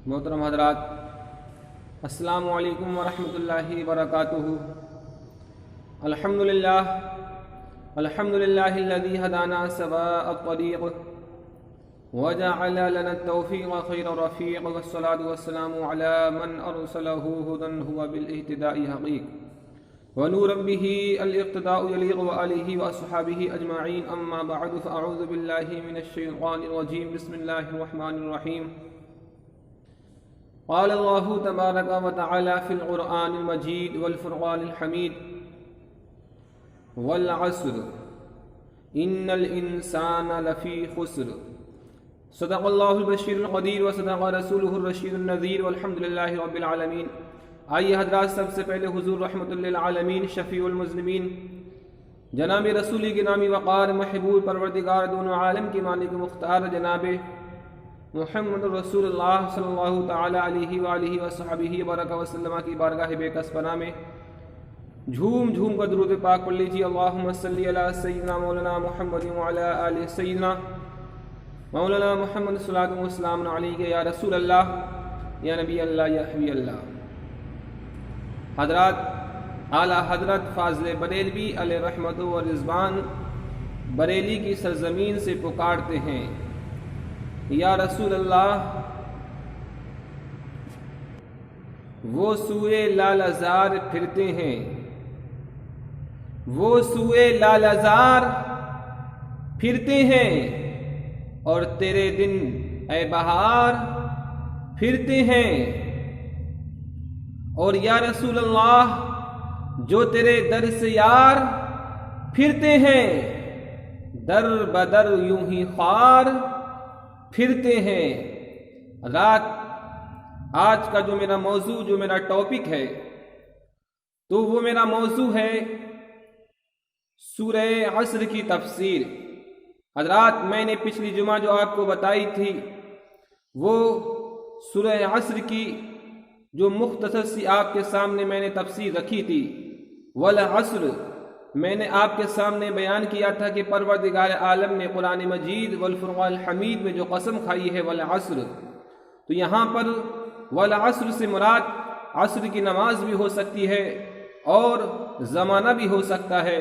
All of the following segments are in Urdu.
محترم حضرات، السلام علیکم ورحمۃ اللہ وبرکاتہ۔ الحمدللہ الذی ہدانا سواء الطریق وجعل لنا التوفیق خیر رفیق، والصلاة والسلام علی من ارسلہ ہدی هو بالاہتداء حقیق ونورا به الاقتداء یلیق وآلہ واصحابہ اجمعین، اما بعد فاعوذ باللہ من الشیطان الرجیم، بسم اللہ الرحمن الرحیم۔ قال اللہ تبارک و تعالی فی القرآن المجید والفرقان الحمید والعصر ان الانسان لفی خسر، صدق اللہ البشیر القدیر وصدق رسولہ الرشید النذیر، والحمد للہ رب العالمین۔ آئیے حضرات، سب سے پہلے حضور رحمت للعالمین شفیع المذنبین جناب رسول گرامی وقار محبوب پروردگار دونوں عالم کی مالک مختار جناب محمد رسول اللہ صلی اللہ تعالی علیہ وآلہ وصحبہ وبارک وسلم کی بارگاہ بے کس پناہ میں جھوم جھوم کر درود پاک پڑھ لیجیے۔ اللہم صلی علی سیدنا مولانا محمد وعلی آل سیدنا مولانا محمد صلی اللہ علیہ وسلم علیہ یا رسول اللہ، یا نبی اللہ، یا حبیب اللہ۔ حضرات، اعلیٰ حضرت فاضل بریلوی علیہ رحمت و رضوان بریلی کی سرزمین سے پکارتے ہیں، یا رسول اللہ، وہ سوئے لالزار پھرتے ہیں، وہ سوئے لالزار پھرتے ہیں، اور تیرے دن اے بہار پھرتے ہیں، اور یا رسول اللہ جو تیرے در سے یار پھرتے ہیں، در بدر یوں ہی خوار پھرتے ہیں۔ رات آج کا جو میرا موضوع، جو میرا ٹاپک ہے، تو وہ میرا موضوع ہے سورہ عصر کی تفسیر۔ حضرات، میں نے پچھلی جمعہ جو آپ کو بتائی تھی وہ سورہ عصر کی جو مختصر سی آپ کے سامنے میں نے تفسیر رکھی تھی، والعصر، میں نے آپ کے سامنے بیان کیا تھا کہ پروردگار عالم نے قرآن مجید والفرقان الحمید میں جو قسم کھائی ہے والعصر، تو یہاں پر والعصر سے مراد عصر کی نماز بھی ہو سکتی ہے اور زمانہ بھی ہو سکتا ہے،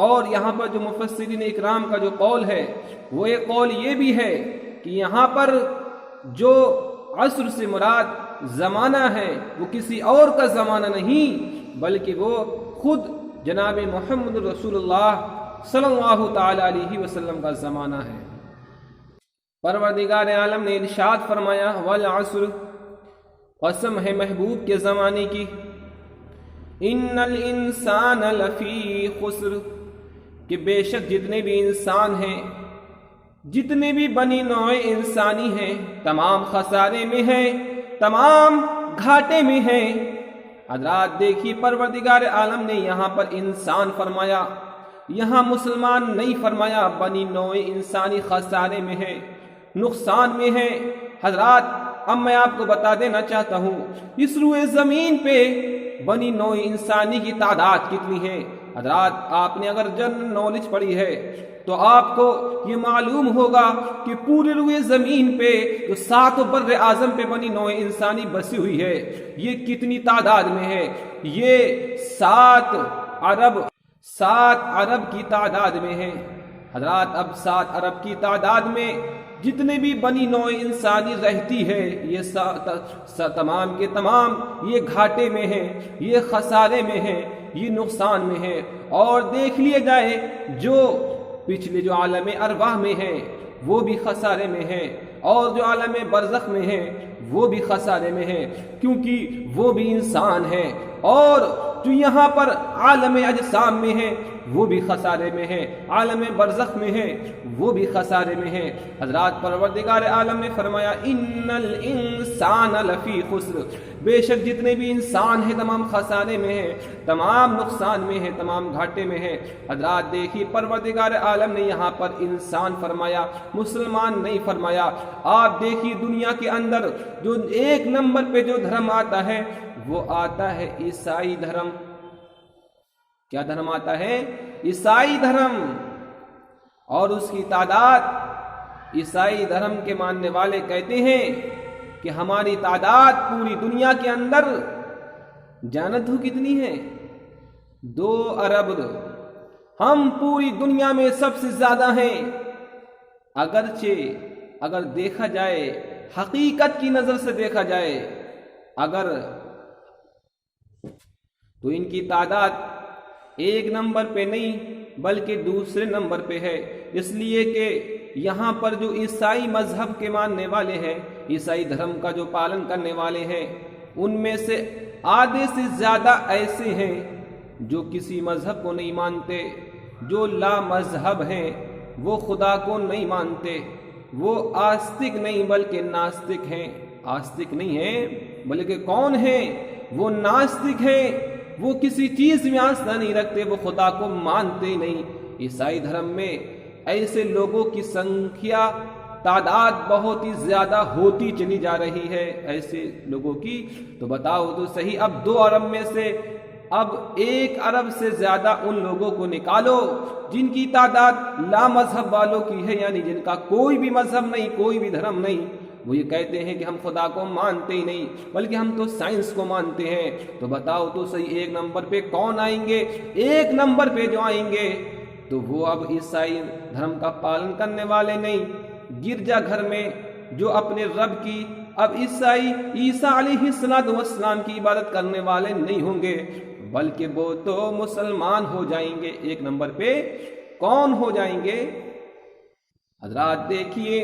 اور یہاں پر جو مفسرین اکرام کا جو قول ہے وہ ایک قول یہ بھی ہے کہ یہاں پر جو عصر سے مراد زمانہ ہے وہ کسی اور کا زمانہ نہیں، بلکہ وہ خود جناب محمد رسول اللہ صلی اللہ تعالی علیہ وسلم کا زمانہ ہے۔ پروردگار عالم نے ارشاد فرمایا والعصر، قسم ہے محبوب کے زمانے کی، ان الانسان لفی خسر، کہ بے شک جتنے بھی انسان ہیں، جتنے بھی بنی نوع انسانی ہیں، تمام خسارے میں ہیں، تمام گھاٹے میں ہیں۔ حضرات دیکھیے، پروردگار عالم نے یہاں پر انسان فرمایا، یہاں مسلمان نہیں فرمایا۔ بنی نوع انسانی خسارے میں ہے، نقصان میں ہے۔ حضرات، اب میں آپ کو بتا دینا چاہتا ہوں اس روئے زمین پہ بنی نوع انسانی کی تعداد کتنی ہے۔ حضرات، آپ نے اگر جنرل نالج پڑھی ہے تو آپ کو یہ معلوم ہوگا کہ پورے روئے زمین پہ جو 7 بر اعظم پہ بنی نوع انسانی بسی ہوئی ہے، یہ کتنی تعداد میں ہے؟ یہ 7 ارب کی تعداد میں ہے۔ حضرات، اب 7 ارب کی تعداد میں جتنے بھی بنی نوع انسانی رہتی ہے، یہ تمام کے تمام یہ گھاٹے میں ہیں، یہ خسارے میں ہیں، یہ نقصان میں ہے۔ اور دیکھ لیے جائے جو پچھلے جو عالم ارواح میں ہیں وہ بھی خسارے میں ہیں، اور جو عالم برزخ میں ہیں وہ بھی خسارے میں ہیں، کیونکہ وہ بھی انسان ہیں، اور جو یہاں پر عالم اجسام میں ہیں وہ بھی خسارے میں ہیں، عالم برزخ میں ہیں وہ بھی خسارے میں ہیں۔ حضرات، پروردگار عالم نے فرمایا ان الانسان لفی خسر، بے شک جتنے بھی انسان ہیں تمام خسارے میں ہیں، تمام نقصان میں ہیں، تمام گھاٹے میں ہیں۔ حضرات دیکھیے، پروردگار عالم نے یہاں پر انسان فرمایا، مسلمان نہیں فرمایا۔ آپ دیکھیے دنیا کے اندر جو 1 نمبر پہ جو دھرم آتا ہے وہ آتا ہے عیسائی دھرم۔ کیا دھرم آتا ہے؟ عیسائی دھرم، اور اس کی تعداد عیسائی دھرم کے ماننے والے کہتے ہیں کہ ہماری تعداد پوری دنیا کے اندر جانت ہو کتنی ہے؟ 2 ارب۔ ہم پوری دنیا میں سب سے زیادہ ہیں، اگرچہ اگر دیکھا جائے، حقیقت کی نظر سے دیکھا جائے اگر، تو ان کی تعداد 1 نمبر پہ نہیں بلکہ دوسرے نمبر پہ ہے، اس لیے کہ یہاں پر جو عیسائی مذہب کے ماننے والے ہیں، عیسائی دھرم کا جو پالن کرنے والے ہیں، ان میں سے آدھے سے زیادہ ایسے ہیں جو کسی مذہب کو نہیں مانتے، جو لا مذہب ہیں، وہ خدا کو نہیں مانتے، وہ آستک نہیں بلکہ ناستک ہیں۔ آستک نہیں ہیں بلکہ کون ہیں؟ وہ ناستک ہیں، وہ کسی چیز میں آستہ نہیں رکھتے، وہ خدا کو مانتے نہیں۔ عیسائی دھرم میں ایسے لوگوں کی سنکھیا، تعداد بہت ہی زیادہ ہوتی چلی جا رہی ہے ایسے لوگوں کی۔ تو بتاؤ تو صحیح، اب 2 ارب میں سے اب 1 ارب سے زیادہ ان لوگوں کو نکالو جن کی تعداد لا مذہب والوں کی ہے، یعنی جن کا کوئی بھی مذہب نہیں، کوئی بھی دھرم نہیں، وہ یہ کہتے ہیں کہ ہم خدا کو مانتے ہی نہیں بلکہ ہم تو سائنس کو مانتے ہیں۔ تو بتاؤ تو صحیح 1 نمبر پہ کون آئیں گے؟ 1 نمبر پہ جو آئیں گے تو وہ اب عیسائی دھرم کا پالن کرنے والے نہیں، گرجا گھر میں جو اپنے رب کی، اب عیسیٰ علیہ السلام کی عبادت کرنے والے نہیں ہوں گے بلکہ وہ تو مسلمان ہو جائیں گے۔ 1 نمبر پہ کون ہو جائیں گے؟ حضرات دیکھیے،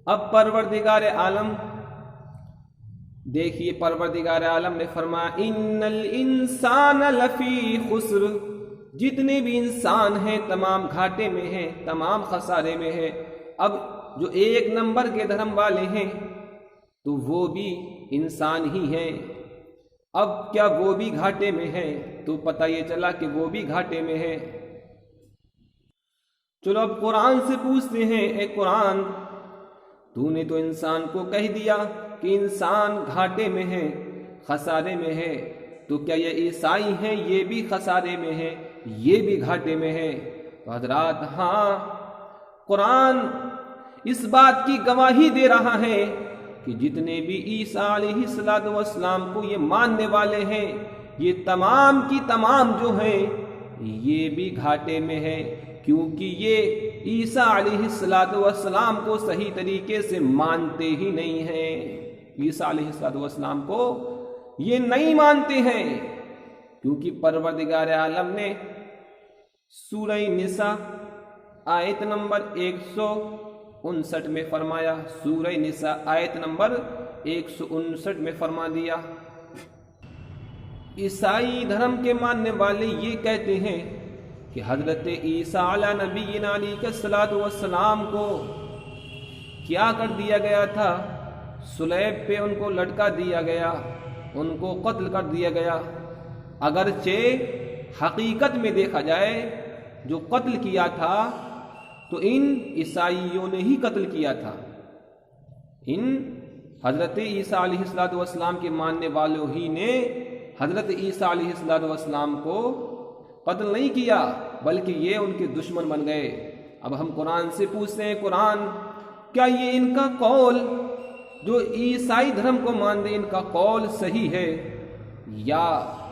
اب پروردگار عالم، دیکھیے پروردگار عالم نے فرمایا ان الانسان لفی خسر، جتنے بھی انسان ہیں تمام گھاٹے میں ہیں، تمام خسارے میں ہیں۔ اب جو 1 نمبر کے دھرم والے ہیں تو وہ بھی انسان ہی ہیں، اب کیا وہ بھی گھاٹے میں ہیں؟ تو پتہ یہ چلا کہ وہ بھی گھاٹے میں ہیں۔ چلو اب قرآن سے پوچھتے ہیں، اے قرآن، تو نے تو انسان کو کہہ دیا کہ انسان گھاٹے میں ہے، خسارے میں ہے، تو کیا یہ عیسائی ہیں یہ بھی خسارے میں ہیں، یہ بھی گھاٹے میں ہیں؟ تو حضرات ہاں، قرآن اس بات کی گواہی دے رہا ہے کہ جتنے بھی عیسیٰ علیہ السلام کو یہ ماننے والے ہیں، یہ تمام کی تمام جو ہیں یہ بھی گھاٹے میں ہیں، کیونکہ یہ عیسیٰ علیہ السلام کو صحیح طریقے سے مانتے ہی نہیں ہیں۔ عیسیٰ علیہ السلام کو یہ نہیں مانتے ہیں، کیونکہ پروردگار عالم نے سورہ نساء آیت نمبر 159 میں فرمایا، سورہ نساء آیت نمبر 159 میں فرما دیا، عیسائی دھرم کے ماننے والے یہ کہتے ہیں کہ حضرت عیسیٰ علی نبینا علیہ السلام کو کیا کر دیا گیا تھا؟ صلیب پہ ان کو لٹکا دیا گیا، ان کو قتل کر دیا گیا۔ اگرچہ حقیقت میں دیکھا جائے جو قتل کیا تھا تو ان عیسائیوں نے ہی قتل کیا تھا، ان حضرت عیسیٰ علیہ السلام کے ماننے والوں ہی نے حضرت عیسیٰ علیہ السلام کو قتل نہیں کیا بلکہ یہ ان کے دشمن بن گئے۔ اب ہم قرآن سے پوچھتے ہیں، قرآن کیا یہ ان کا قول جو عیسائی دھرم کو مانتے ان کا قول صحیح ہے یا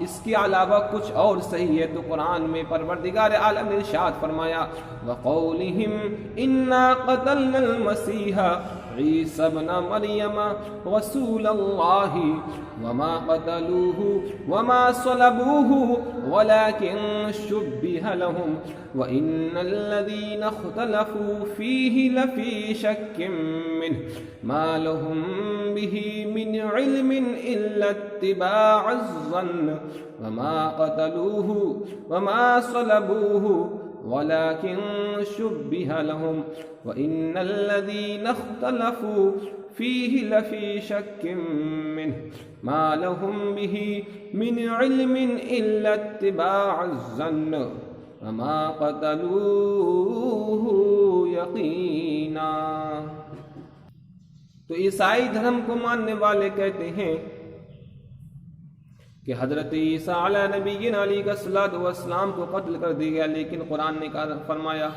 اس کے علاوہ کچھ اور صحیح ہے؟ تو قرآن میں پروردگار عالم نے ارشاد فرمایا، وَقَوْلِهِمْ إِنَّا قَتَلْنَا الْمَسِيحَ عِيسَى ابْنَ مَرْيَمَ رَسُولَ اللَّهِ وَمَا قَتَلُوهُ وَمَا صَلَبُوهُ وَلَكِنْ شُبِّهَ لَهُمْ وَإِنَّ الَّذِينَ اخْتَلَفُوا فِيهِ لَفِي شَكٍّ مِّنْهُ مَا لَهُم بِهِ مِنْ عِلْمٍ إِلَّا اتِّبَاعَ الظَّنِّ وَمَا قَتَلُوهُ وَمَا صَلَبُوهُ وَلَكِنْ شُبِّهَ لَهُمْ وَإِنَّ الَّذِينَ اخْتَلَفُوا فِيهِ لَفِي شَكٍّ مِّنْهُ مَا لَهُم بِهِ مِنْ عِلْمٍ إِلَّا اتِّبَاعَ الظَّنِّ وَمَا قَتَلُوهُ يَقِينًا۔ تو عیسائی دھرم کو ماننے والے کہتے ہیں کہ حضرت عیسیٰ علیہ نبینا علیہ السلام کو قتل کر دیا گیا، لیکن قرآن نے فرمایا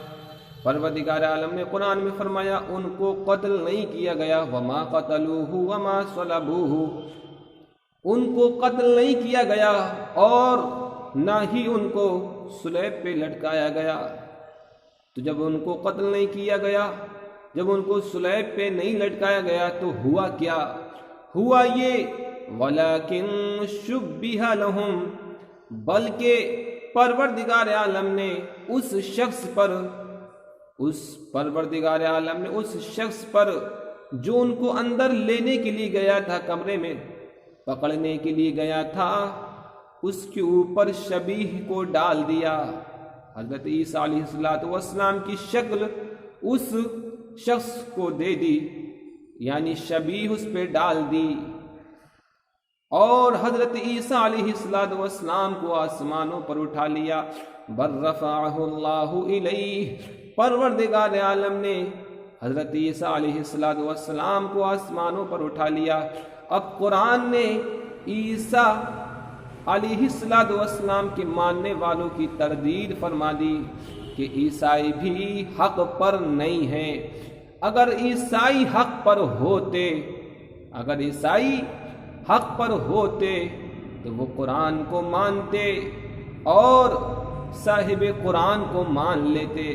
پروردگار عالم نے قرآن میں فرمایا ان کو قتل نہیں کیا گیا، وما قتلوہ وما صلبوہ، ان کو قتل نہیں کیا گیا اور نہ ہی ان کو صلیب پہ لٹکایا گیا۔ تو جب ان کو قتل نہیں کیا گیا، جب ان کو صلیب پہ نہیں لٹکایا گیا تو ہوا کیا؟ ہوا یہ وَلَكِن شُبِّهَ لَهُمْ، بلکہ پروردگار عالم نے اس شخص پر جو ان کو اندر لینے کے لیے گیا تھا، کمرے میں پکڑنے کے لیے گیا تھا، اس کے اوپر شبیہ کو ڈال دیا۔ حضرت عیسیٰ علیہ السلام کی شکل اس شخص کو دے دی، یعنی شبیہ اس پہ ڈال دی، اور حضرت عیسیٰ علیہ السلام کو آسمانوں پر اٹھا لیا۔ بل رفعہ اللہ الیہ، پروردگار عالم نے حضرت عیسیٰ علیہ السلام کو آسمانوں پر اٹھا لیا۔ اب قرآن نے عیسیٰ علیہ السلام کے ماننے والوں کی تردید فرما دی کہ عیسائی بھی حق پر نہیں ہیں۔ اگر عیسائی حق پر ہوتے تو وہ قرآن کو مانتے اور صاحب قرآن کو مان لیتے۔